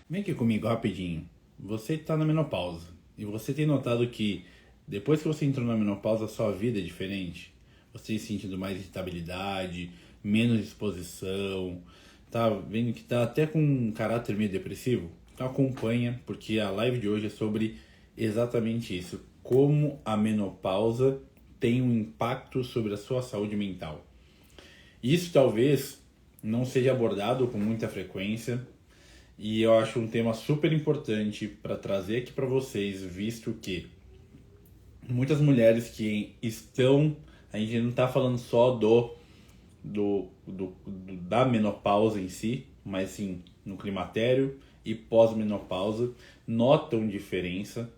Vem aqui comigo rapidinho. Você está na menopausa e você tem notado que depois que você entrou na menopausa, a sua vida é diferente? Você tem sentido mais irritabilidade, menos disposição, tá vendo que tá até com um caráter meio depressivo? Então acompanha, porque a live de hoje é sobre exatamente isso. Como a menopausa tem um impacto sobre a sua saúde mental. Isso talvez não seja abordado com muita frequência, e eu acho um tema super importante para trazer aqui para vocês, visto que muitas mulheres que estão, a gente não está falando só da menopausa em si, mas sim no climatério e pós-menopausa, notam diferença.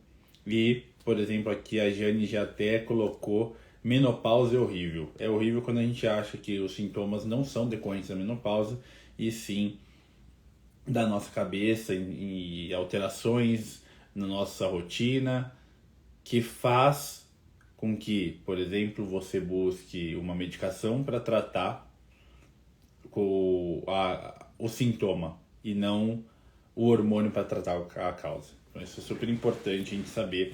E, por exemplo, aqui a Jane já até colocou: menopausa é horrível. É horrível quando a gente acha que os sintomas não são decorrentes da menopausa, e sim da nossa cabeça e alterações na nossa rotina que faz com que, por exemplo, você busque uma medicação para tratar o sintoma e não o hormônio para tratar a causa. Então isso é super importante a gente saber,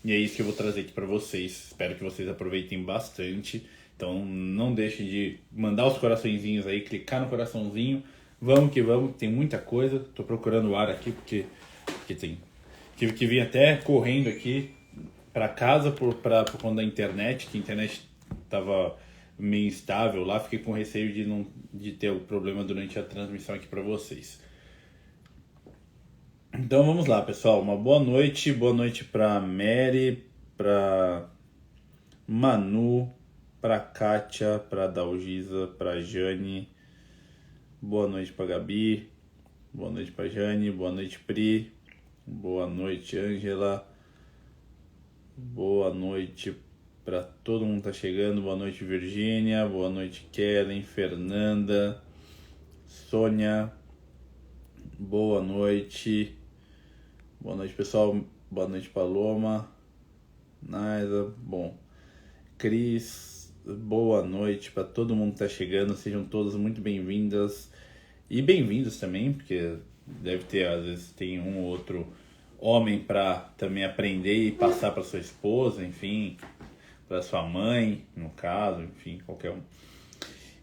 e é isso que eu vou trazer aqui para vocês. Espero que vocês aproveitem bastante. Então não deixem de mandar os coraçõezinhos aí, clicar no coraçãozinho. Vamos que vamos, tem muita coisa. Tô procurando o ar aqui porque tem. Tive que vir até correndo aqui para casa por conta da internet, que a internet tava meio instável lá. Fiquei com receio de ter o problema durante a transmissão aqui para vocês. Então vamos lá, pessoal. Uma boa noite para Mary, para Manu, para Kátia, para Dalgisa, para Jane. Boa noite para Gabi. Boa noite para Jane. Boa noite, Pri. Boa noite, Ângela. Boa noite para todo mundo que tá chegando. Boa noite, Virgínia. Boa noite, Kellen, Fernanda, Sônia. Boa noite. Boa noite, pessoal. Boa noite, Paloma. Naisa. Bom, Cris. Boa noite para todo mundo que tá chegando. Sejam todas muito bem-vindas e bem-vindos também, porque deve ter, às vezes, tem um ou outro homem para também aprender e passar para sua esposa, enfim, para sua mãe, no caso, enfim, qualquer um.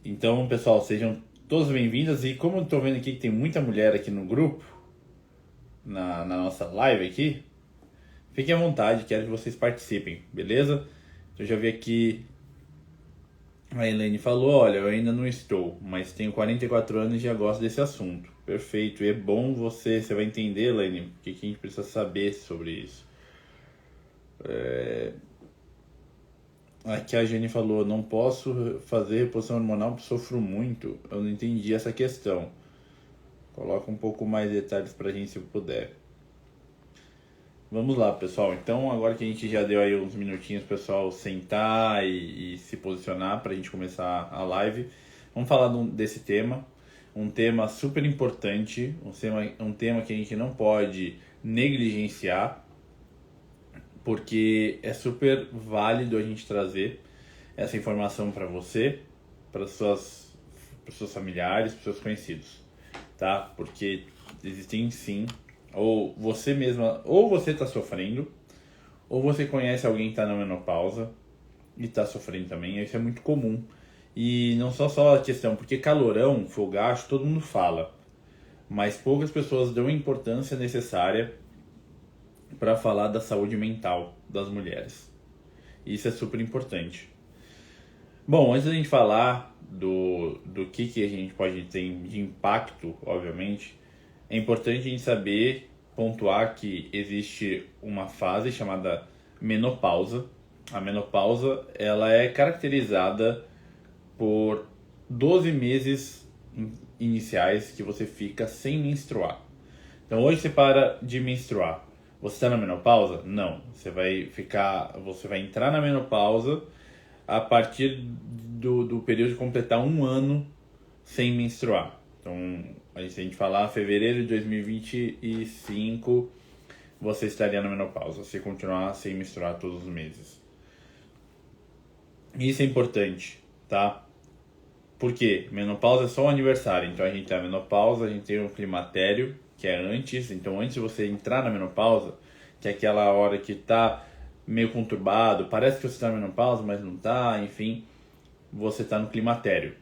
Então, pessoal, sejam todos bem-vindas. E como eu tô vendo aqui que tem muita mulher aqui no grupo, na nossa live aqui, fiquem à vontade, quero que vocês participem, beleza? Eu já vi aqui, a Elaine falou: olha, eu ainda não estou, mas tenho 44 anos e já gosto desse assunto. Perfeito, e é bom você vai entender, Elaine, o que a gente precisa saber sobre isso. Aqui a Jenny falou: não posso fazer reposição hormonal porque sofro muito. Eu não entendi essa questão. Coloca um pouco mais de detalhes pra gente se puder. Vamos lá, pessoal. Então, agora que a gente já deu aí uns minutinhos, pessoal, sentar e se posicionar pra gente começar a live, vamos falar desse tema. Um tema super importante, um tema que a gente não pode negligenciar, porque é super válido a gente trazer essa informação para você, para seus familiares, para seus conhecidos, tá? Porque existem sim, ou você mesma, ou você está sofrendo, ou você conhece alguém que está na menopausa e está sofrendo também. Isso é muito comum. E não só a questão, porque calorão, fogacho, todo mundo fala, mas poucas pessoas dão a importância necessária para falar da saúde mental das mulheres. Isso é super importante. Bom, antes da gente falar do que a gente pode ter de impacto, obviamente, é importante a gente saber pontuar que existe uma fase chamada menopausa. A menopausa, ela é caracterizada por 12 meses iniciais que você fica sem menstruar. Então hoje você para de menstruar. Você está na menopausa? Não. Você vai entrar na menopausa a partir do período de completar um ano sem menstruar. Então, se a gente falar fevereiro de 2025, você estaria na menopausa, se continuar sem menstruar todos os meses. Isso é importante, tá? Por quê? Menopausa é só o aniversário. Então a gente tem a menopausa, a gente tem o climatério, que é antes. Então, antes de você entrar na menopausa, que é aquela hora que tá meio conturbado, parece que você está na menopausa, mas não tá, enfim, você está no climatério.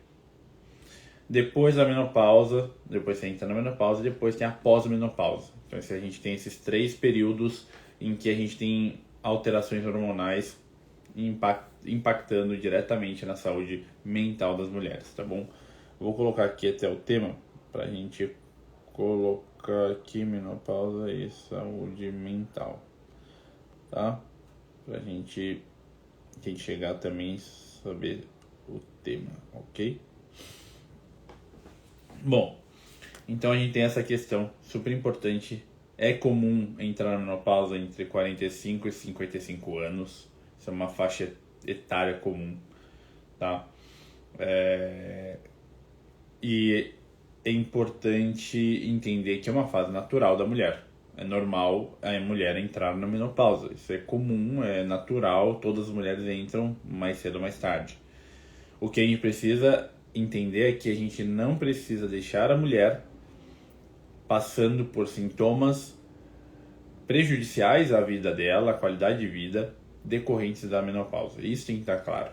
Depois da menopausa, depois você entra na menopausa, depois tem a pós-menopausa. Então, a gente tem esses 3 períodos em que a gente tem alterações hormonais impactando diretamente na saúde mental das mulheres, tá bom? Vou colocar aqui até o tema pra gente colocar aqui menopausa e saúde mental, tá? Pra gente chegar também a saber o tema, ok? Bom, então a gente tem essa questão super importante. É comum entrar na menopausa entre 45 e 55 anos. Isso é uma faixa etária comum, tá? E é importante entender que é uma fase natural da mulher. É normal a mulher entrar na menopausa. Isso é comum, é natural, todas as mulheres entram mais cedo ou mais tarde. O que a gente precisa entender é que a gente não precisa deixar a mulher passando por sintomas prejudiciais à vida dela, à qualidade de vida, decorrentes da menopausa. Isso tem que estar claro.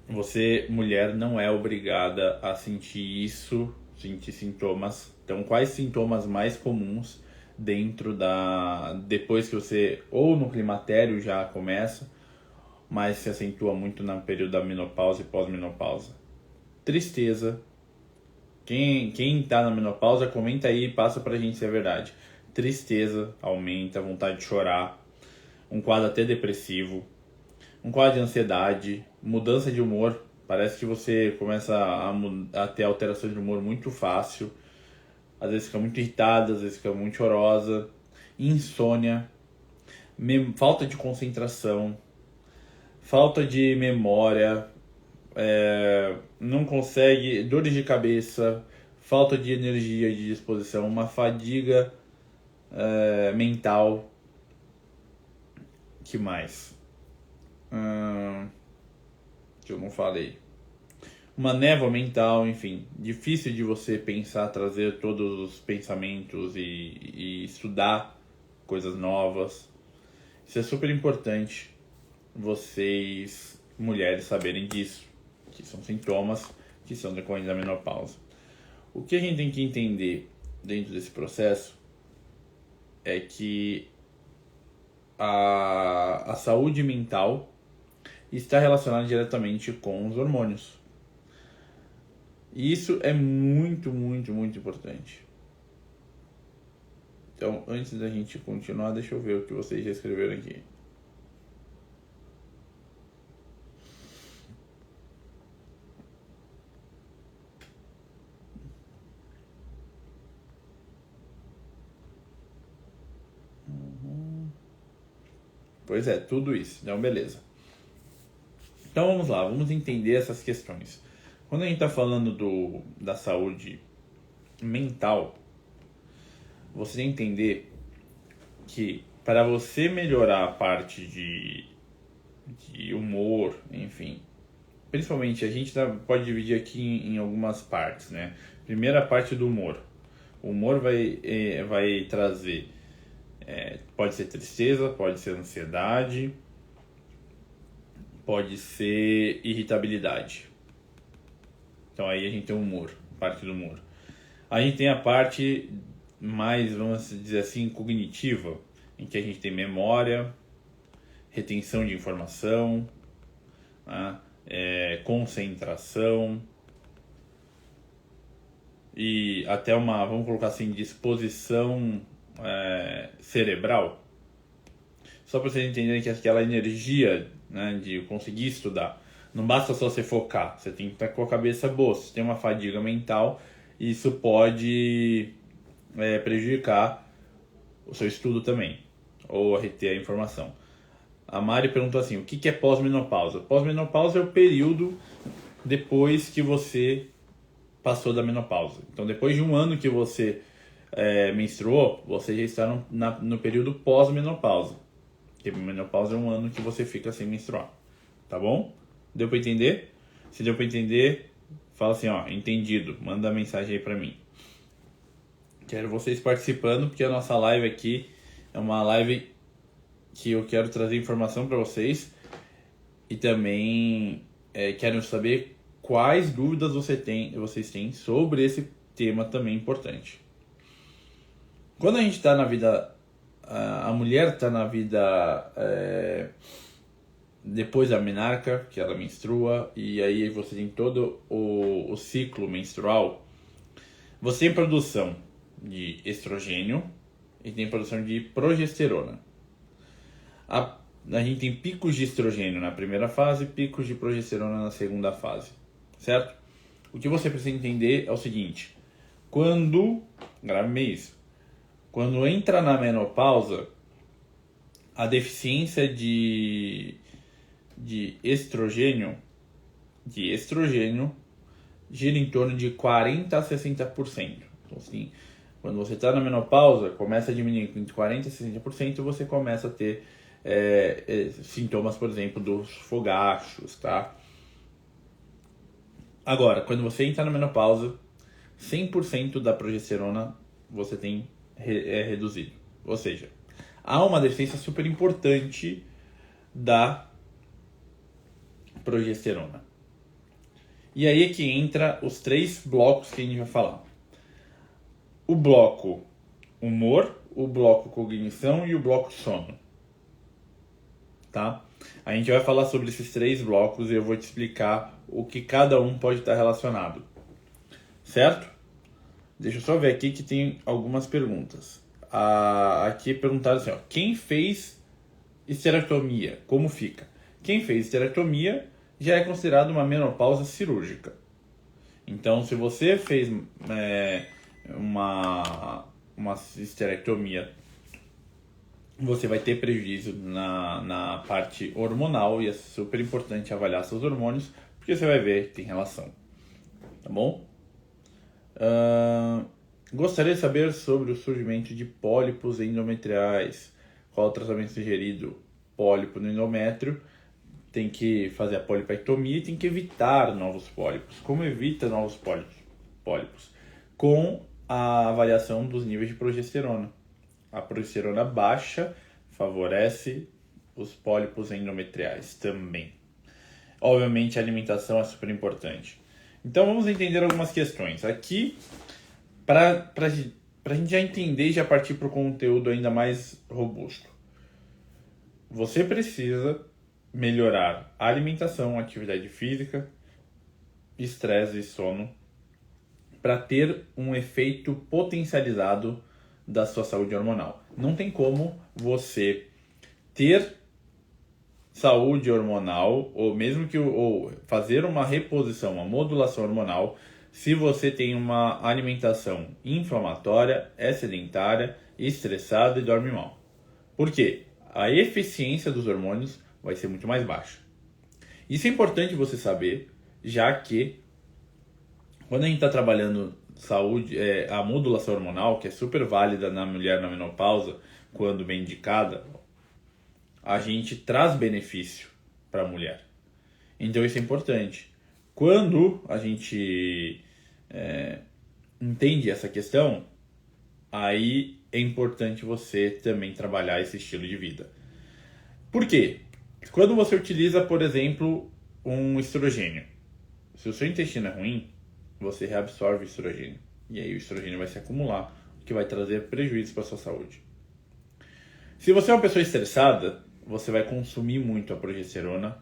Você, mulher, não é obrigada a sentir isso, sentir sintomas. Então, quais sintomas mais comuns depois que você, ou no climatério já começa, mas se acentua muito no período da menopausa e pós-menopausa? Tristeza. Quem tá na menopausa, comenta aí e passa pra gente se é verdade. Tristeza aumenta, vontade de chorar, um quadro até depressivo, um quadro de ansiedade, mudança de humor. Parece que você começa a ter alterações de humor muito fácil. Às vezes fica muito irritada, às vezes fica muito chorosa. Insônia, falta de concentração, falta de memória, não consegue, dores de cabeça, falta de energia, de disposição, uma fadiga mental. Que mais? Que eu não falei. Uma névoa mental, enfim, difícil de você pensar, trazer todos os pensamentos e estudar coisas novas. Isso é super importante vocês, mulheres, saberem disso, que são sintomas que são decorrentes da menopausa. O que a gente tem que entender dentro desse processo é que a saúde mental está relacionada diretamente com os hormônios. E isso é muito, muito, muito importante. Então, antes da gente continuar, deixa eu ver o que vocês já escreveram aqui. Pois é, tudo isso. Então, beleza. Então, vamos lá. Vamos entender essas questões. Quando a gente está falando da saúde mental, você tem que entender que para você melhorar a parte de humor, enfim, principalmente a gente pode dividir aqui em algumas partes, né? Primeira parte do humor. O humor vai trazer, pode ser tristeza, pode ser ansiedade, pode ser irritabilidade. Então aí a gente tem o humor, parte do humor. A gente tem a parte mais, vamos dizer assim, cognitiva, em que a gente tem memória, retenção de informação, né? Concentração e até vamos colocar assim, disposição cerebral. Só para vocês entenderem que aquela energia, né, de conseguir estudar, não basta só você focar, você tem que estar com a cabeça boa. Se tem uma fadiga mental, isso pode prejudicar o seu estudo também, ou reter a informação. A Mari perguntou assim, o que é pós-menopausa? Pós-menopausa é o período depois que você passou da menopausa. Então, depois de um ano que você menstruou, você já está no período pós-menopausa. Porque menopausa é um ano que você fica sem menstruar. Tá bom? Deu para entender? Se deu para entender, fala assim, ó, entendido. Manda a mensagem aí para mim. Quero vocês participando, porque a nossa live aqui é uma live que eu quero trazer informação para vocês e também quero saber quais dúvidas vocês têm sobre esse tema também importante. Quando a gente está na vida, a mulher está na vida depois da menarca, que ela menstrua, e aí você tem todo o ciclo menstrual, você tem produção de estrogênio e tem produção de progesterona. A gente tem picos de estrogênio na primeira fase, picos de progesterona na segunda fase, certo? O que você precisa entender é o seguinte: grave bem isso, quando entra na menopausa, a deficiência de estrogênio gira em torno de 40% a 60%. Então, assim, quando você está na menopausa, começa a diminuir entre 40% e 60%, você começa a ter sintomas, por exemplo, dos fogachos, tá? Agora, quando você entra na menopausa, 100% da progesterona você tem reduzido. Ou seja, há uma deficiência super importante da progesterona. E aí é que entra os 3 blocos que a gente vai falar. O bloco humor, o bloco cognição e o bloco sono. Tá? A gente vai falar sobre esses 3 blocos e eu vou te explicar o que cada um pode estar relacionado. Certo? Deixa eu só ver aqui que tem algumas perguntas. Aqui perguntaram assim, ó, quem fez esterectomia? Como fica? Quem fez esterectomia já é considerado uma menopausa cirúrgica. Então, se você fez uma esterectomia, você vai ter prejuízo na parte hormonal e é super importante avaliar seus hormônios, porque você vai ver que tem relação. Tá bom? Gostaria de saber sobre o surgimento de pólipos endometriais. Qual o tratamento sugerido? Pólipo no endométrio, tem que fazer a polipectomia e tem que evitar novos pólipos. Como evita novos pólipos? Com a avaliação dos níveis de progesterona. A progesterona baixa favorece os pólipos endometriais também. Obviamente a alimentação é super importante. Então vamos entender algumas questões. Aqui, para a gente já entender e já partir para o conteúdo ainda mais robusto. Você precisa melhorar a alimentação, atividade física, estresse e sono para ter um efeito potencializado da sua saúde hormonal. Não tem como você ter saúde hormonal ou mesmo ou fazer uma reposição, uma modulação hormonal, se você tem uma alimentação inflamatória, é sedentária, estressada e dorme mal. Por quê? A eficiência dos hormônios vai ser muito mais baixa. Isso é importante você saber, já que quando a gente está trabalhando saúde, a modulação hormonal, que é super válida na mulher na menopausa, quando bem indicada, a gente traz benefício para a mulher. Então isso é importante. Quando a gente entende essa questão, aí é importante você também trabalhar esse estilo de vida. Por quê? Quando você utiliza, por exemplo, um estrogênio, se o seu intestino é ruim, você reabsorve o estrogênio. E aí o estrogênio vai se acumular, o que vai trazer prejuízos para a sua saúde. Se você é uma pessoa estressada, você vai consumir muito a progesterona,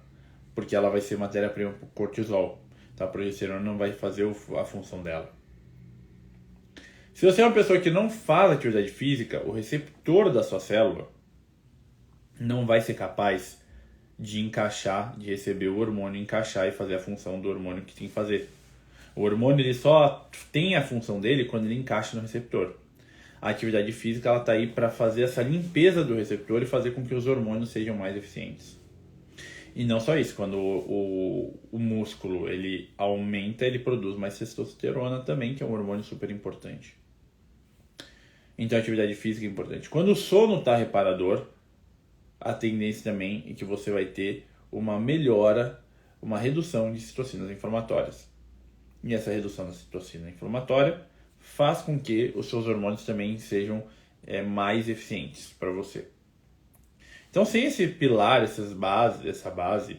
porque ela vai ser matéria-prima para o cortisol. Então a progesterona não vai fazer a função dela. Se você é uma pessoa que não faz atividade física, o receptor da sua célula não vai ser capaz de encaixar, de receber o hormônio, encaixar e fazer a função do hormônio que tem que fazer. O hormônio ele só tem a função dele quando ele encaixa no receptor. A atividade física ela está aí para fazer essa limpeza do receptor e fazer com que os hormônios sejam mais eficientes. E não só isso, quando o músculo ele aumenta, ele produz mais testosterona também, que é um hormônio super importante. Então a atividade física é importante. Quando o sono está reparador, a tendência também é que você vai ter uma melhora, uma redução de citocinas inflamatórias. E essa redução da citocina inflamatória faz com que os seus hormônios também sejam mais eficientes para você. Então, sem esse pilar, essa base,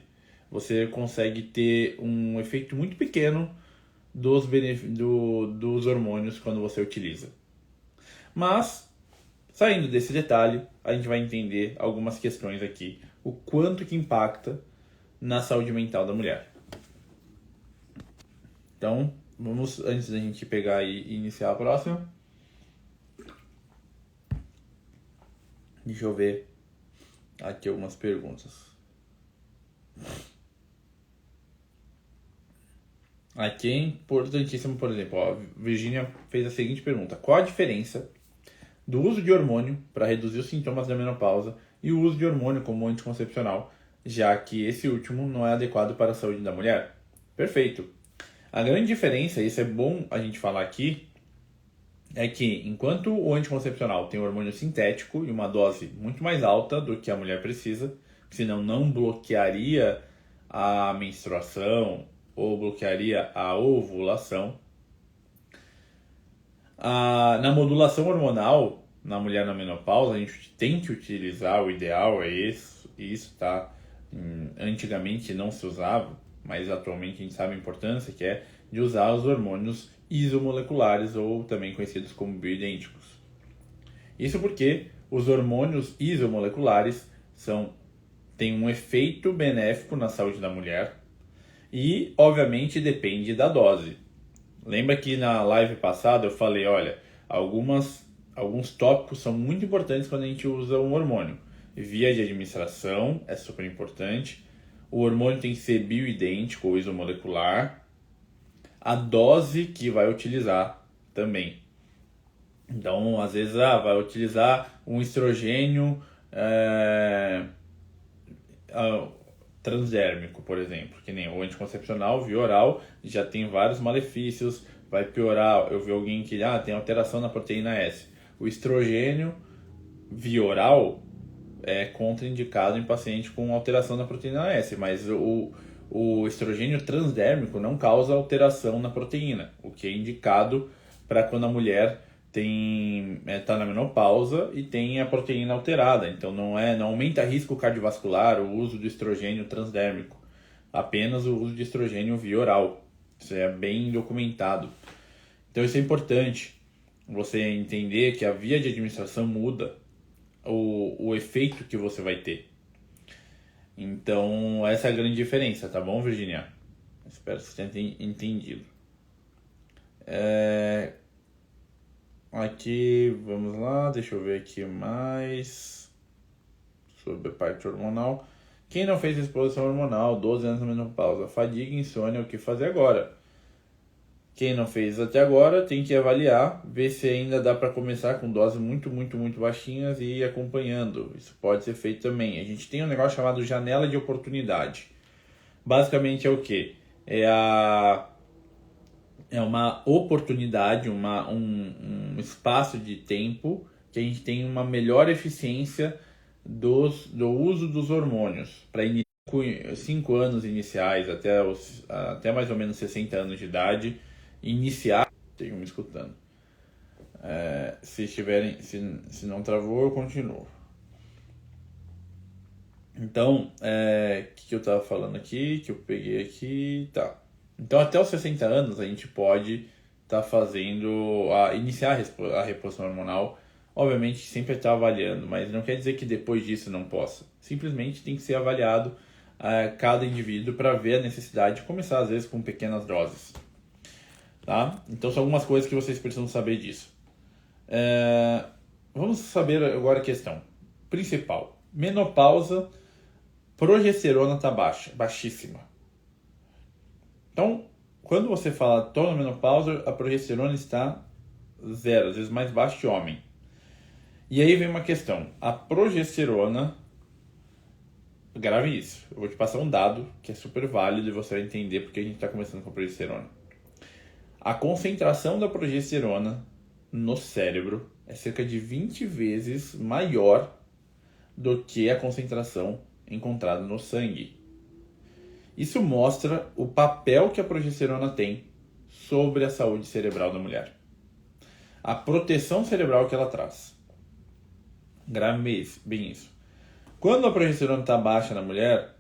você consegue ter um efeito muito pequeno dos hormônios quando você utiliza. Mas, saindo desse detalhe, a gente vai entender algumas questões aqui, o quanto que impacta na saúde mental da mulher. Então, vamos, antes da gente pegar e iniciar a próxima, deixa eu ver aqui algumas perguntas. Aqui é importantíssimo, por exemplo, a Virginia fez a seguinte pergunta: qual a diferença do uso de hormônio para reduzir os sintomas da menopausa e o uso de hormônio como anticoncepcional, já que esse último não é adequado para a saúde da mulher? Perfeito. A grande diferença, e isso é bom a gente falar aqui, é que enquanto o anticoncepcional tem um hormônio sintético e uma dose muito mais alta do que a mulher precisa, senão não bloquearia a menstruação ou bloquearia a ovulação. Na modulação hormonal, na mulher na menopausa, a gente tem que utilizar, o ideal é isso, tá? Antigamente não se usava, mas atualmente a gente sabe a importância que é de usar os hormônios isomoleculares, ou também conhecidos como bioidênticos. Isso porque os hormônios isomoleculares têm um efeito benéfico na saúde da mulher e, obviamente, depende da dose. Lembra que na live passada eu falei, olha, alguns tópicos são muito importantes quando a gente usa um hormônio. Via de administração é super importante. O hormônio tem que ser bioidêntico ou isomolecular. A dose que vai utilizar também. Então, às vezes, vai utilizar um estrogênio transdérmico, por exemplo, que nem o anticoncepcional via oral já tem vários malefícios, vai piorar. Eu vi alguém que tem alteração na proteína S. O estrogênio via oral é contraindicado em paciente com alteração na proteína S, mas o estrogênio transdérmico não causa alteração na proteína, o que é indicado para quando a mulher está na menopausa e tem a proteína alterada. Então não aumenta risco cardiovascular o uso do estrogênio transdérmico, apenas o uso de estrogênio via oral. Isso é bem documentado. Então isso é importante, você entender que a via de administração muda o efeito que você vai ter. Então essa é a grande diferença, tá bom, Virginia? Espero que você tenha entendido. Aqui, vamos lá, deixa eu ver aqui mais sobre a parte hormonal. Quem não fez exposição hormonal, 12 anos na menopausa, fadiga, insônia, o que fazer agora? Quem não fez até agora tem que avaliar, ver se ainda dá para começar com doses muito, muito, muito baixinhas e ir acompanhando. Isso pode ser feito também. A gente tem um negócio chamado janela de oportunidade. Basicamente é o quê? É uma oportunidade, um espaço de tempo que a gente tem uma melhor eficiência do uso dos hormônios para 5 anos iniciais até mais ou menos 60 anos de idade, iniciar. Estejam me escutando. Se não travou, eu continuo. Então, que eu estava falando aqui, que eu peguei aqui, tá. Então, até os 60 anos, a gente pode estar iniciar a reposição hormonal. Obviamente, sempre está avaliando, mas não quer dizer que depois disso não possa. Simplesmente tem que ser avaliado cada indivíduo para ver a necessidade de começar, às vezes, com pequenas doses. Tá? Então, são algumas coisas que vocês precisam saber disso. Vamos saber agora a questão principal. Menopausa, progesterona está baixíssima. Então, quando você fala estou na menopausa, a progesterona está 0, às vezes mais baixa que homem. E aí vem uma questão. A progesterona, grave isso. Eu vou te passar um dado que é super válido e você vai entender porque a gente está começando com a progesterona. A concentração da progesterona no cérebro é cerca de 20 vezes maior do que a concentração encontrada no sangue. Isso mostra o papel que a progesterona tem sobre a saúde cerebral da mulher. a proteção cerebral que ela traz. Grave bem isso. Quando a progesterona está baixa na mulher,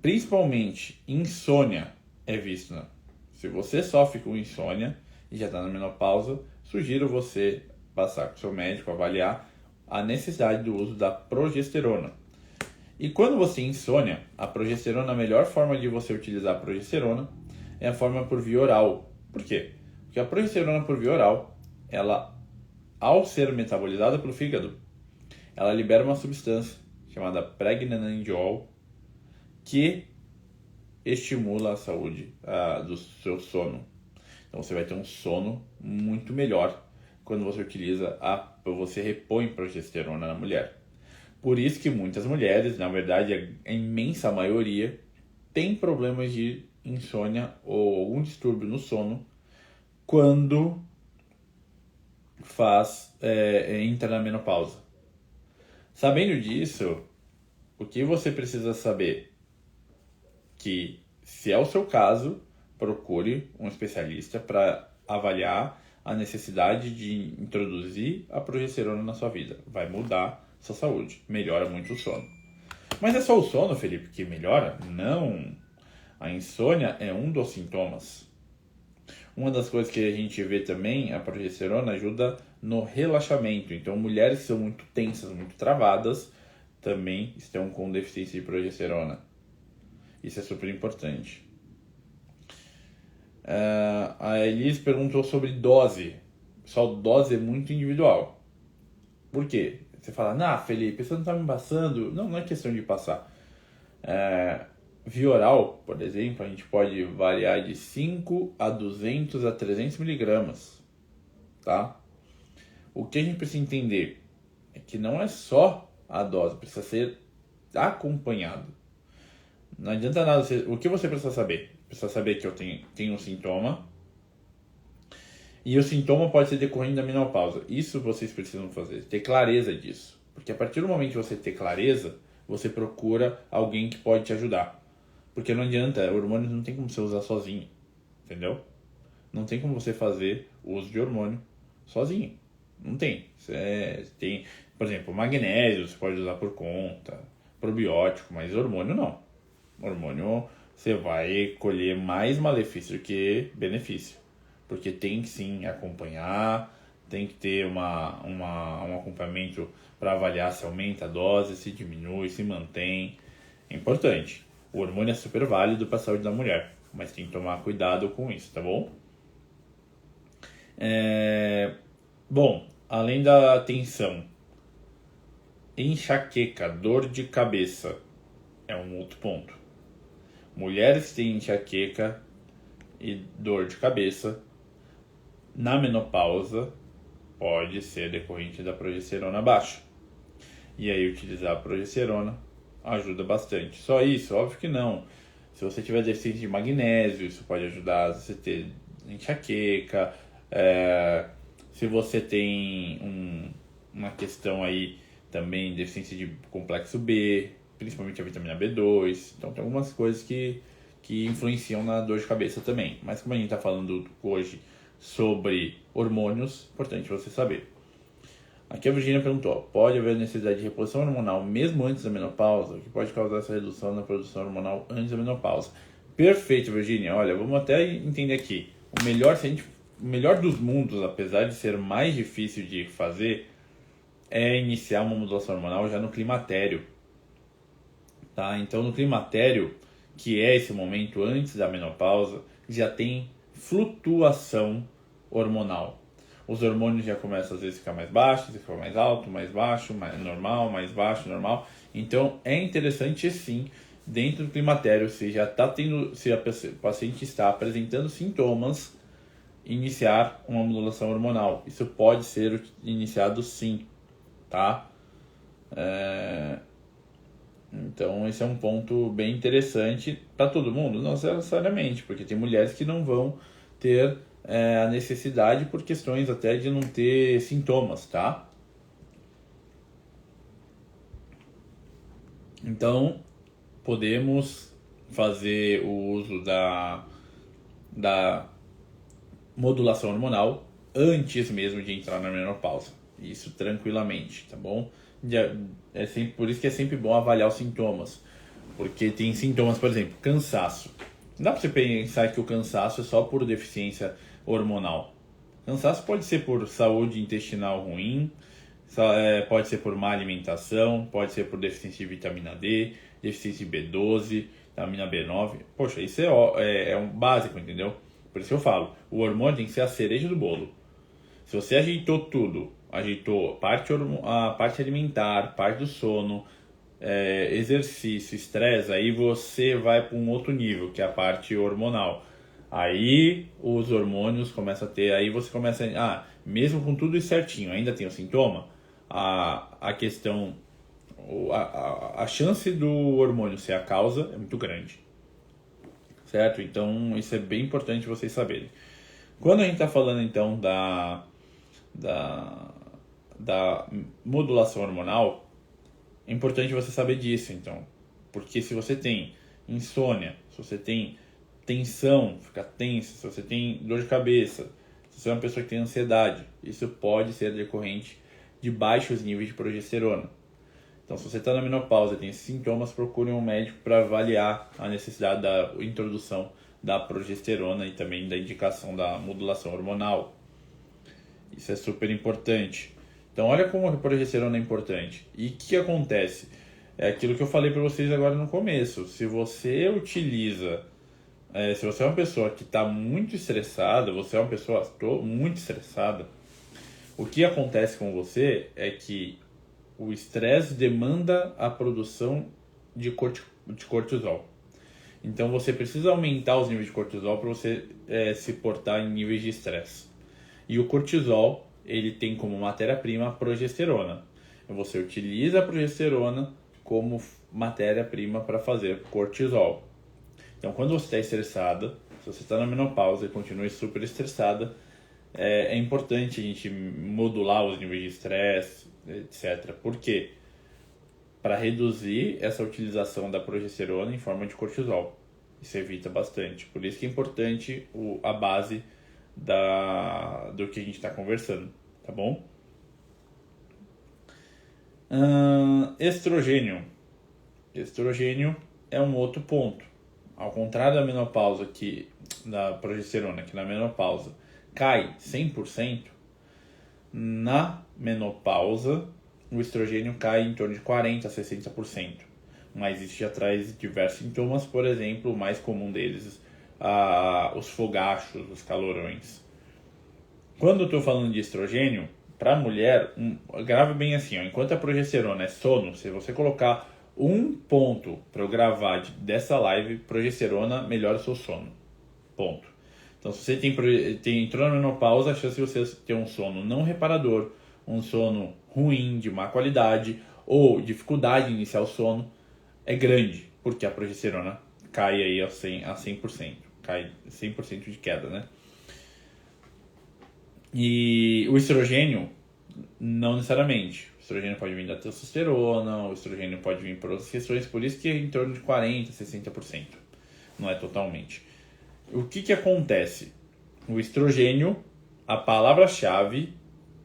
principalmente insônia é visto, né? Se você sofre com insônia e já está na menopausa, sugiro você passar com o seu médico, avaliar a necessidade do uso da progesterona. E quando você tem insônia, a progesterona, a melhor forma de você utilizar a progesterona é a forma por via oral. Por quê? Porque a progesterona por via oral, ela, ao ser metabolizada pelo fígado, ela libera uma substância chamada pregnenolone, que estimula a saúde do seu sono. Então você vai ter um sono muito melhor quando você utiliza você repõe progesterona na mulher. Por isso que muitas mulheres, na verdade a imensa maioria, tem problemas de insônia ou algum distúrbio no sono quando entra na menopausa. Sabendo disso, o que você precisa saber? Que, se é o seu caso, procure um especialista para avaliar a necessidade de introduzir a progesterona na sua vida. Vai mudar sua saúde, melhora muito o sono. Mas é só o sono, Felipe, que melhora? Não! A insônia é um dos sintomas. Uma das coisas que a gente vê também, a progesterona ajuda no relaxamento. Então, mulheres que são muito tensas, muito travadas, também estão com deficiência de progesterona. Isso é super importante. A Elis perguntou sobre dose. Pessoal, dose é muito individual. Por quê? Você fala, Felipe, você não está me passando. Não é questão de passar. Via oral, por exemplo, a gente pode variar de 5 a 200 a 300 miligramas. Tá? O que a gente precisa entender é que não é só a dose, precisa ser acompanhado. Não adianta nada. O que você precisa saber? Precisa saber que eu tenho um sintoma. E o sintoma pode ser decorrente da menopausa. Isso vocês precisam fazer. Ter clareza disso. Porque a partir do momento que você ter clareza, você procura alguém que pode te ajudar. Porque não adianta. Hormônios não tem como você usar sozinho. Entendeu? Não tem como você fazer o uso de hormônio sozinho. Não tem. Tem, por exemplo, magnésio você pode usar por conta. Probiótico. Mas hormônio não. Hormônio, você vai colher mais malefício do que benefício. Porque tem que sim acompanhar, tem que ter um acompanhamento para avaliar se aumenta a dose, se diminui, se mantém. É importante. O hormônio é super válido para a saúde da mulher, mas tem que tomar cuidado com isso, tá bom? Bom, além da tensão, enxaqueca, dor de cabeça é um outro ponto. Mulheres que têm enxaqueca e dor de cabeça na menopausa pode ser decorrente da progesterona baixa. E aí utilizar a progesterona ajuda bastante. Só isso? Óbvio que não. Se você tiver deficiência de magnésio, isso pode ajudar a você ter enxaqueca. Se você tem uma questão aí também, deficiência de complexo B, principalmente a vitamina B2. Então tem algumas coisas que influenciam na dor de cabeça também. Mas como a gente está falando hoje sobre hormônios, importante você saber. Aqui a Virginia perguntou, pode haver necessidade de reposição hormonal mesmo antes da menopausa? O que pode causar essa redução na produção hormonal antes da menopausa? Perfeito, Virginia. Olha, vamos até entender aqui. O melhor dos mundos, apesar de ser mais difícil de fazer, é iniciar uma modulação hormonal já no climatério. Tá? Então, no climatério, que é esse momento antes da menopausa, já tem flutuação hormonal. Os hormônios já começam às vezes a ficar mais baixos, ficar mais alto, mais baixo, mais normal, mais baixo, normal. Então, é interessante sim, dentro do climatério, se a paciente está apresentando sintomas, iniciar uma modulação hormonal. Isso pode ser iniciado sim, tá? Então, esse é um ponto bem interessante para todo mundo, não necessariamente, porque tem mulheres que não vão ter a necessidade por questões até de não ter sintomas, tá? Então, podemos fazer o uso da modulação hormonal antes mesmo de entrar na menopausa. Isso tranquilamente, tá bom? Por isso que é sempre bom avaliar os sintomas. Porque tem sintomas, por exemplo, cansaço. Não dá pra você pensar que o cansaço é só por deficiência hormonal. Cansaço pode ser por saúde intestinal ruim, pode ser por má alimentação, pode ser por deficiência de vitamina D, deficiência de B12, vitamina B9. Poxa, isso é um básico, entendeu? Por isso que eu falo, o hormônio tem que ser a cereja do bolo. Se você ajeitou tudo, ajeitou a parte alimentar, parte do sono, exercício, estresse, aí você vai para um outro nível, que é a parte hormonal. Aí os hormônios começam a ter, aí você começa mesmo com tudo isso certinho, ainda tem o sintoma, a questão, a chance do hormônio ser a causa é muito grande, certo? Então isso é bem importante vocês saberem. Quando a gente está falando então da modulação hormonal, é importante você saber disso, então. Porque se você tem insônia, se você tem tensão, fica tenso, se você tem dor de cabeça, se você é uma pessoa que tem ansiedade, isso pode ser decorrente de baixos níveis de progesterona. Então, se você está na menopausa e tem esses sintomas, procure um médico para avaliar a necessidade da introdução da progesterona e também da indicação da modulação hormonal. Isso é super importante. Então, olha como a progesterona é importante. E o que acontece? É aquilo que eu falei para vocês agora no começo. Se você utiliza... se você é uma pessoa que está muito estressada, você é uma pessoa muito estressada, o que acontece com você é que o estresse demanda a produção de cortisol. Então, você precisa aumentar os níveis de cortisol para você se portar em níveis de estresse. E o cortisol, ele tem como matéria-prima a progesterona. Você utiliza a progesterona como matéria-prima para fazer cortisol. Então, quando você está estressada, se você está na menopausa e continua super estressada, é importante a gente modular os níveis de estresse, etc. Por quê? Para reduzir essa utilização da progesterona em forma de cortisol. Isso evita bastante. Por isso que é importante a base do que a gente está conversando, tá bom? Estrogênio. Estrogênio é um outro ponto. Ao contrário da menopausa, da progesterona, que na menopausa cai 100%, na menopausa o estrogênio cai em torno de 40% a 60%. Mas isso já traz diversos sintomas, por exemplo, o mais comum deles, os fogachos, os calorões. Quando eu estou falando de estrogênio, para a mulher, grava bem assim, enquanto a progesterona é sono, se você colocar um ponto para eu gravar dessa live, progesterona melhora o seu sono. Ponto. Então, se você entrou na menopausa, a chance de você ter um sono não reparador, um sono ruim, de má qualidade, ou dificuldade em iniciar o sono, é grande, porque a progesterona cai aí a 100%. Cai 100% de queda, né? E o estrogênio, não necessariamente. O estrogênio pode vir da testosterona, o estrogênio pode vir por outras questões, por isso que é em torno de 40%, 60%. Não é totalmente. O que acontece? O estrogênio, a palavra-chave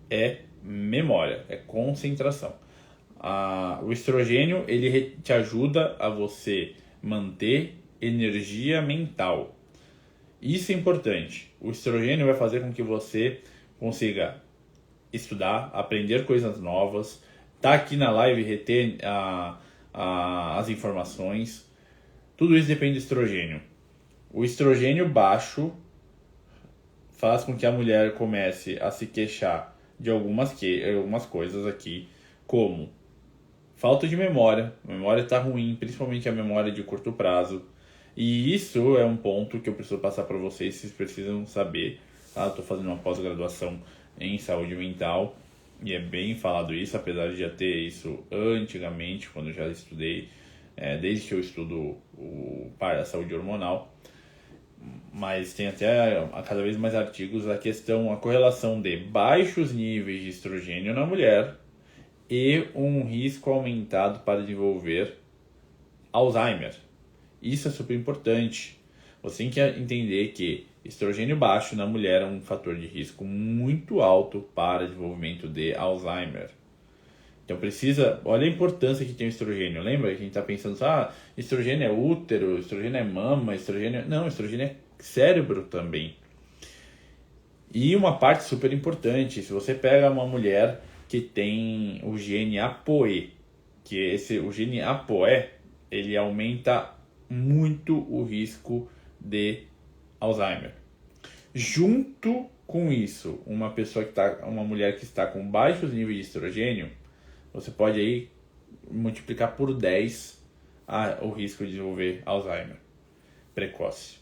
é memória, é concentração. O estrogênio, ele te ajuda a você manter energia mental. Isso é importante. O estrogênio vai fazer com que você consiga estudar, aprender coisas novas, tá aqui na live, reter as informações. Tudo isso depende do estrogênio. O estrogênio baixo faz com que a mulher comece a se queixar de algumas coisas aqui, como falta de memória. A memória está ruim, principalmente a memória de curto prazo. E isso é um ponto que eu preciso passar para vocês precisam saber. Tá? Estou fazendo uma pós-graduação em saúde mental e é bem falado isso, apesar de já ter isso antigamente, quando eu já estudei, desde que eu estudo a saúde hormonal. Mas tem até cada vez mais artigos a correlação de baixos níveis de estrogênio na mulher e um risco aumentado para desenvolver Alzheimer. Isso é super importante, Você tem que entender que estrogênio baixo na mulher é um fator de risco muito alto para desenvolvimento de Alzheimer. Então olha a importância que tem o estrogênio. Lembra que a gente está pensando, estrogênio é útero, estrogênio é mama, Não, estrogênio é cérebro também. E uma parte super importante, se você pega uma mulher que tem o gene APOE, o gene APOE, ele aumenta muito o risco de Alzheimer. Junto com isso, uma mulher que está com baixos níveis de estrogênio, você pode aí multiplicar por 10 o risco de desenvolver Alzheimer precoce.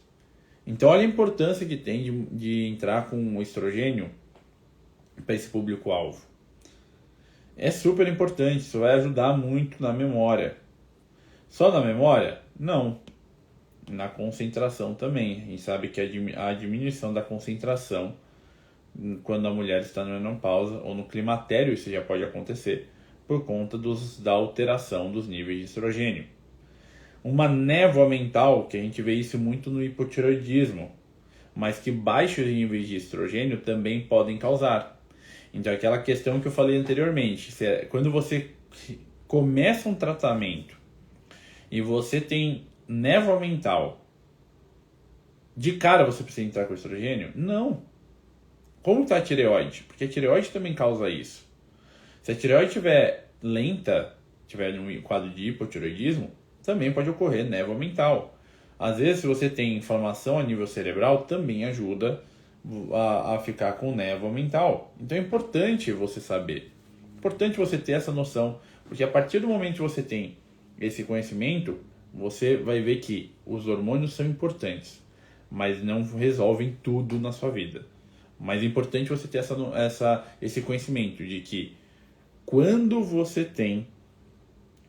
Então, olha a importância que tem de entrar com o estrogênio para esse público-alvo. É super importante, isso vai ajudar muito na memória. Só na memória? Não. Na concentração também. A gente sabe que a diminuição da concentração quando a mulher está na menopausa ou no climatério, isso já pode acontecer por conta da alteração dos níveis de estrogênio. Uma névoa mental, que a gente vê isso muito no hipotireoidismo, mas que baixos níveis de estrogênio também podem causar. Então, aquela questão que eu falei anteriormente, quando você começa um tratamento e você tem névoa mental, de cara você precisa entrar com estrogênio? Não. Como está a tireoide? Porque a tireoide também causa isso. Se a tireoide estiver lenta, estiver num quadro de hipotireoidismo, também pode ocorrer névoa mental. Às vezes, se você tem inflamação a nível cerebral, também ajuda a ficar com névoa mental. Então é importante você saber. Importante você ter essa noção. Porque a partir do momento que você tem esse conhecimento, você vai ver que os hormônios são importantes, mas não resolvem tudo na sua vida. Mas é importante você ter esse conhecimento de que quando você tem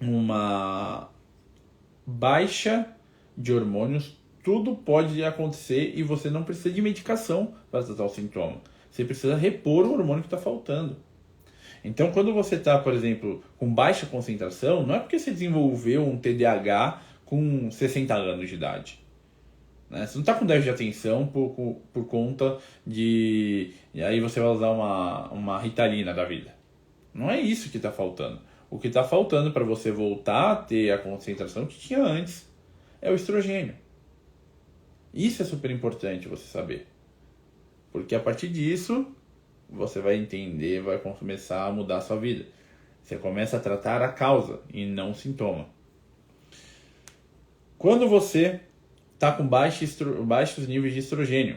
uma baixa de hormônios, tudo pode acontecer e você não precisa de medicação para tratar o sintoma. Você precisa repor o hormônio que está faltando. Então, quando você está, por exemplo, com baixa concentração, não é porque você desenvolveu um TDAH com 60 anos de idade. Né? Você não está com déficit de atenção por conta de... E aí você vai usar uma Ritalina da vida. Não é isso que está faltando. O que está faltando para você voltar a ter a concentração que tinha antes é o estrogênio. Isso é super importante você saber. Porque a partir disso, você vai entender, vai começar a mudar a sua vida. Você começa a tratar a causa e não o sintoma. Quando você está com baixos níveis de estrogênio,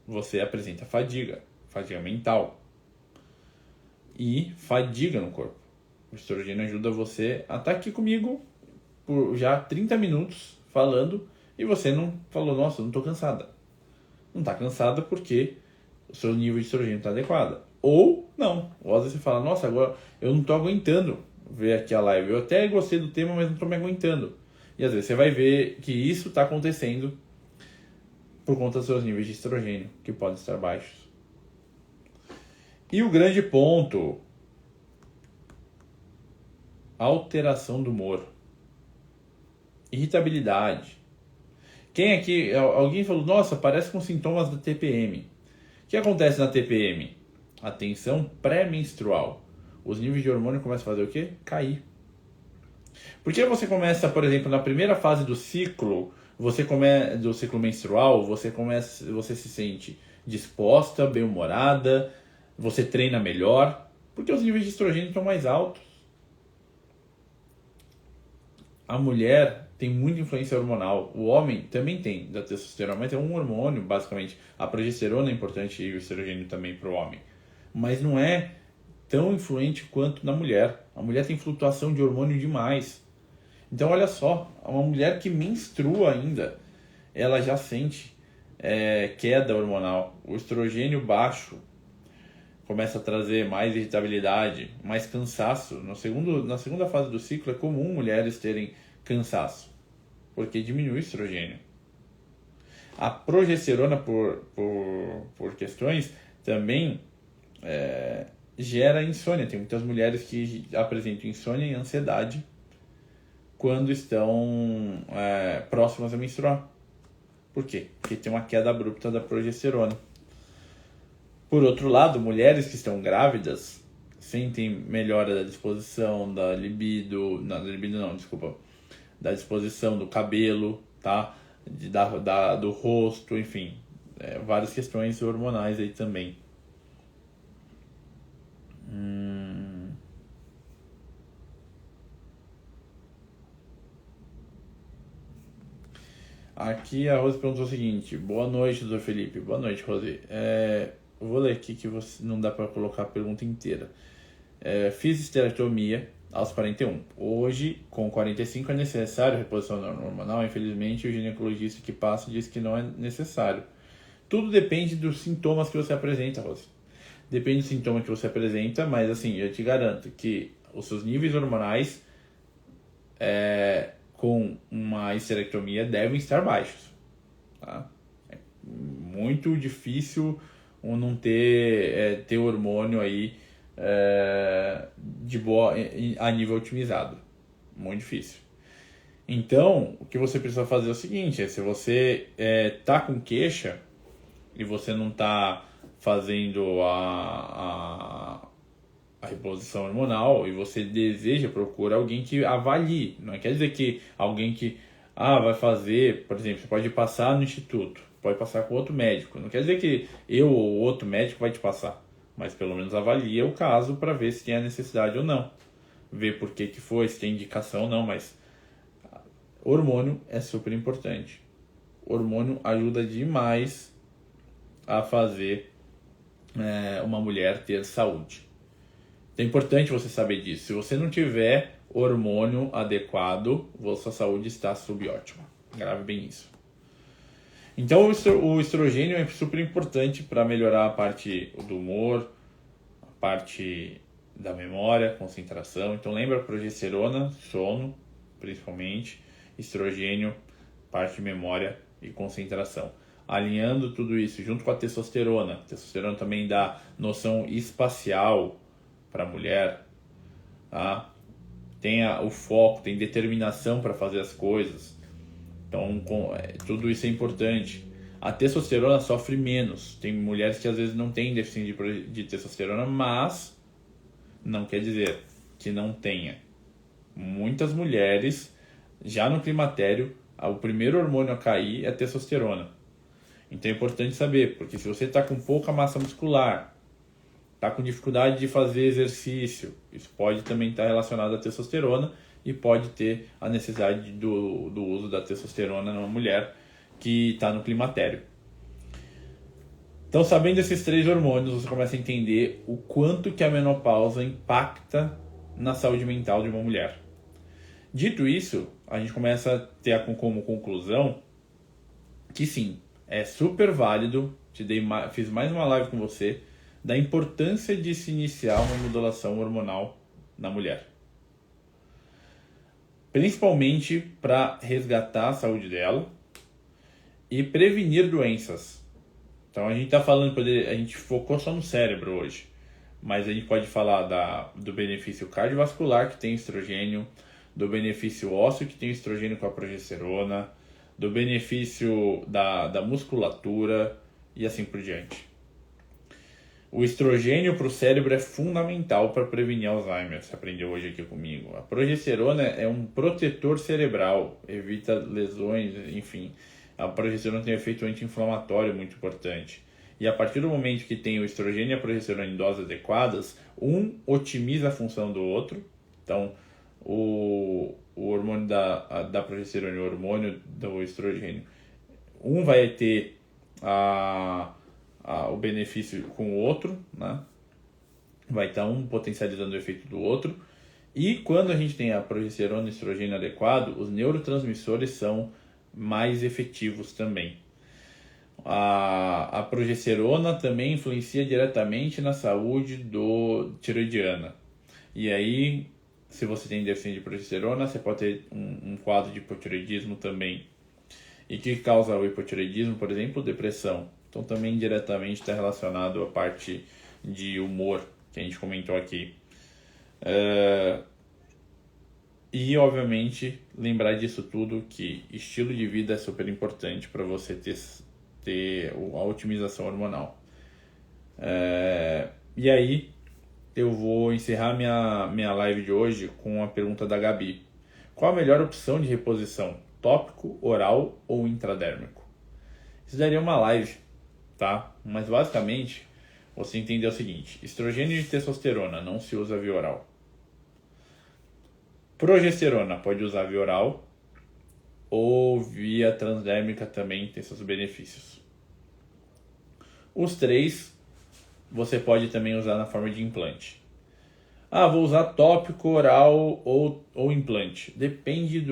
você apresenta fadiga mental e fadiga no corpo. O estrogênio ajuda você a estar aqui comigo por já 30 minutos falando e você não falou, nossa, eu não estou cansada. Não está cansada porque o seu nível de estrogênio está adequado. Ou não. Ou às vezes você fala, nossa, agora eu não estou aguentando ver aqui a live. Eu até gostei do tema, mas não estou me aguentando. E às vezes você vai ver que isso está acontecendo por conta dos seus níveis de estrogênio, que podem estar baixos. E o grande ponto, alteração do humor, irritabilidade. Quem aqui, alguém falou, nossa, parece com sintomas da TPM. O que acontece na TPM? A tensão pré-menstrual. Os níveis de hormônio começam a fazer o quê? Cair. Porque você começa, por exemplo, na primeira fase do ciclo, do ciclo menstrual, você se sente disposta, bem-humorada, você treina melhor, porque os níveis de estrogênio estão mais altos. A mulher tem muita influência hormonal, o homem também tem, da testosterona, mas é um hormônio, basicamente. A progesterona é importante e o estrogênio também para o homem. Mas não é tão influente quanto na mulher. A mulher tem flutuação de hormônio demais. Então, olha só, uma mulher que menstrua ainda, ela já sente queda hormonal. O estrogênio baixo começa a trazer mais irritabilidade, mais cansaço. Na segunda fase do ciclo é comum mulheres terem cansaço, porque diminui o estrogênio. A progesterona, por questões, também gera insônia. Tem muitas mulheres que apresentam insônia e ansiedade quando estão próximas a menstruar, Por quê? Porque tem uma queda abrupta da progesterona. Por outro lado, mulheres que estão grávidas sentem melhora da disposição, da libido, da disposição do cabelo, tá? Do rosto, enfim, várias questões hormonais aí também. Aqui a Rose perguntou o seguinte: boa noite, doutor Felipe. Boa noite, Rose. Eu vou ler aqui que não dá para colocar a pergunta inteira. Fiz esterectomia aos 41. Hoje, com 45, é necessário reposição hormonal. Infelizmente, o ginecologista que passa diz que não é necessário. Tudo depende dos sintomas que você apresenta, Rose. Depende do sintoma que você apresenta, mas assim, eu te garanto que os seus níveis hormonais com uma esterectomia devem estar baixos. Tá? É muito difícil não ter hormônio aí de boa a nível otimizado. Muito difícil. Então, o que você precisa fazer é o seguinte: se você tá com queixa e você não tá fazendo a reposição hormonal e você deseja, procura alguém que avalie. Não quer dizer que alguém que vai fazer, por exemplo, você pode passar no instituto, pode passar com outro médico. Não quer dizer que eu ou outro médico vai te passar, mas pelo menos avalia o caso para ver se tem a necessidade ou não. Ver por que foi, se tem indicação ou não, mas hormônio é super importante. Hormônio ajuda demais a fazer uma mulher ter saúde. É importante você saber disso. Se você não tiver hormônio adequado, sua saúde está subótima. Grave bem isso. Então, o estrogênio é super importante para melhorar a parte do humor, a parte da memória, concentração. Então, lembra progesterona, sono, principalmente, estrogênio, parte de memória e concentração. Alinhando tudo isso junto com a testosterona. A testosterona também dá noção espacial para a mulher, tá? Tem o foco, tem determinação para fazer as coisas. Então, tudo isso é importante. A testosterona sofre menos. Tem mulheres que às vezes não têm deficiência de testosterona, mas não quer dizer que não tenha. Muitas mulheres, já no climatério, o primeiro hormônio a cair é a testosterona. Então é importante saber, porque se você está com pouca massa muscular, está com dificuldade de fazer exercício, isso pode também estar relacionado à testosterona e pode ter a necessidade do uso da testosterona numa mulher que está no climatério. Então, sabendo esses 3 hormônios, você começa a entender o quanto que a menopausa impacta na saúde mental de uma mulher. Dito isso, a gente começa a ter como conclusão que sim, é super válido, fiz mais uma live com você, da importância de se iniciar uma modulação hormonal na mulher. Principalmente para resgatar a saúde dela e prevenir doenças. Então a gente está falando, a gente focou só no cérebro hoje, mas a gente pode falar do benefício cardiovascular que tem estrogênio, do benefício ósseo que tem estrogênio com a progesterona, do benefício da musculatura e assim por diante. O estrogênio para o cérebro é fundamental para prevenir Alzheimer, você aprendeu hoje aqui comigo. A progesterona é um protetor cerebral, evita lesões, enfim. A progesterona tem um efeito anti-inflamatório muito importante. E a partir do momento que tem o estrogênio e a progesterona em doses adequadas, um otimiza a função do outro. Então, o hormônio da progesterona e o hormônio do estrogênio, um vai ter o benefício com o outro, né? Vai estar um potencializando o efeito do outro. E quando a gente tem a progesterona e estrogênio adequado, os neurotransmissores são mais efetivos também. A progesterona também influencia diretamente na saúde tiroidiana. E aí, se você tem deficiência de progesterona, você pode ter um quadro de hipotiroidismo também. E que causa o hipotiroidismo, por exemplo, depressão. Então também diretamente está relacionado à parte de humor que a gente comentou aqui. E, obviamente, lembrar disso tudo, que estilo de vida é super importante para você ter a otimização hormonal. E aí, eu vou encerrar minha live de hoje com a pergunta da Gabi. Qual a melhor opção de reposição? Tópico, oral ou intradérmico? Isso daria uma live, tá? Mas basicamente, você entender o seguinte: estrogênio e testosterona não se usa via oral. Progesterona pode usar via oral ou via transdérmica, também tem seus benefícios. Os três você pode também usar na forma de implante. Vou usar tópico, oral ou implante. Depende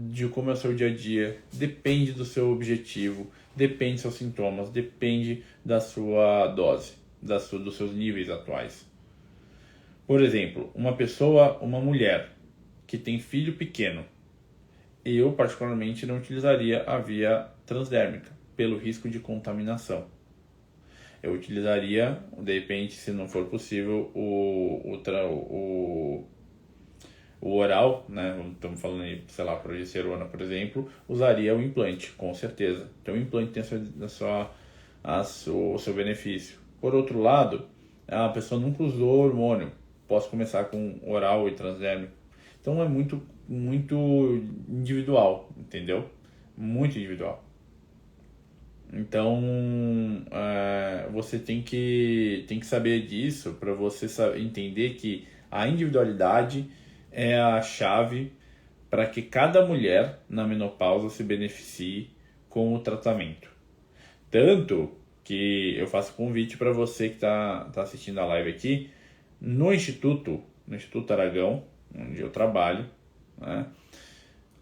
de como é o seu dia a dia, depende do seu objetivo, depende dos seus sintomas, depende da sua dose, dos seus níveis atuais. Por exemplo, uma mulher que tem filho pequeno, eu particularmente não utilizaria a via transdérmica, pelo risco de contaminação. Eu utilizaria, de repente, se não for possível, o oral, né? Estamos falando aí, sei lá, progesterona, por exemplo, usaria o implante, com certeza. Então o implante tem o seu benefício. Por outro lado, a pessoa nunca usou hormônio, posso começar com oral e transdérmico. Então é muito, muito individual, entendeu? Muito individual. Então, você tem que saber disso para você entender que a individualidade é a chave para que cada mulher na menopausa se beneficie com o tratamento. Tanto que eu faço convite para você que está assistindo a live aqui, no Instituto Aragão, onde eu trabalho, né,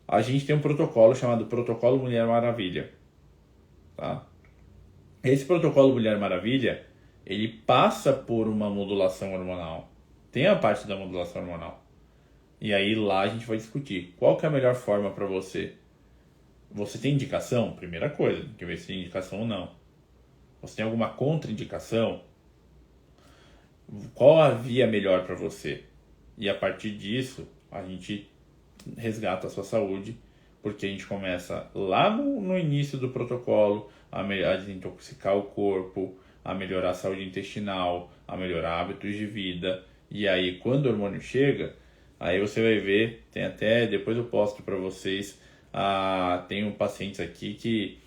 a gente tem um protocolo chamado Protocolo Mulher Maravilha. Tá? Esse protocolo Mulher Maravilha, ele passa por uma modulação hormonal. Tem a parte da modulação hormonal. E aí lá a gente vai discutir qual que é a melhor forma para você. Você tem indicação? Primeira coisa, tem que ver se tem indicação ou não. Você tem alguma contraindicação? Qual a via melhor para você? E a partir disso, a gente resgata a sua saúde, porque a gente começa lá no início do protocolo a desintoxicar o corpo, a melhorar a saúde intestinal, a melhorar hábitos de vida. E aí, quando o hormônio chega, aí você vai ver, tem até, depois eu posto para vocês, tem pacientes aqui que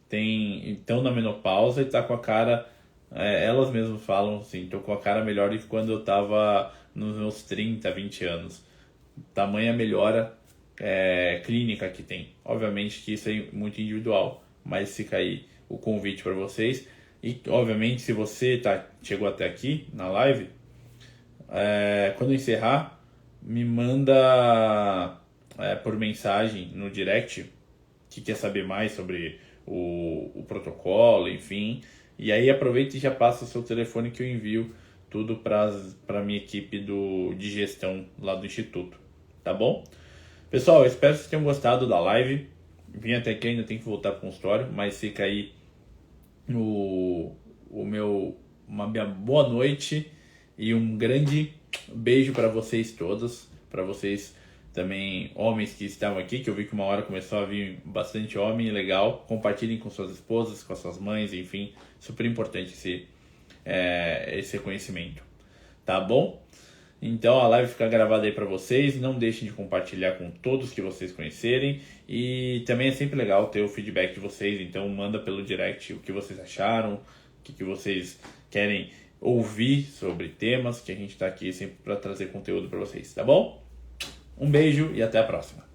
estão na menopausa e tá com a cara, elas mesmas falam assim, tô com a cara melhor do que quando eu tava nos meus 30, 20 anos. Tamanha melhora clínica que tem. Obviamente que isso é muito individual, mas fica aí o convite para vocês. E obviamente, se você chegou até aqui na live, quando eu encerrar, me manda por mensagem no direct que quer saber mais sobre o protocolo, enfim. E aí aproveita e já passa o seu telefone que eu envio tudo para a minha equipe de gestão lá do Instituto. Tá bom? Pessoal, eu espero que vocês tenham gostado da live. Vim até aqui, ainda tenho que voltar para o consultório, mas fica aí uma minha boa noite e um grande beijo para vocês todos, para vocês também, homens que estavam aqui, que eu vi que uma hora começou a vir bastante homem, legal. Compartilhem com suas esposas, com suas mães, enfim, super importante esse conhecimento. Tá bom? Então a live fica gravada aí para vocês. Não deixem de compartilhar com todos que vocês conhecerem. E também é sempre legal ter o feedback de vocês. Então manda pelo direct o que vocês acharam, o que vocês querem ouvir sobre temas, que a gente está aqui sempre para trazer conteúdo para vocês, tá bom? Um beijo e até a próxima.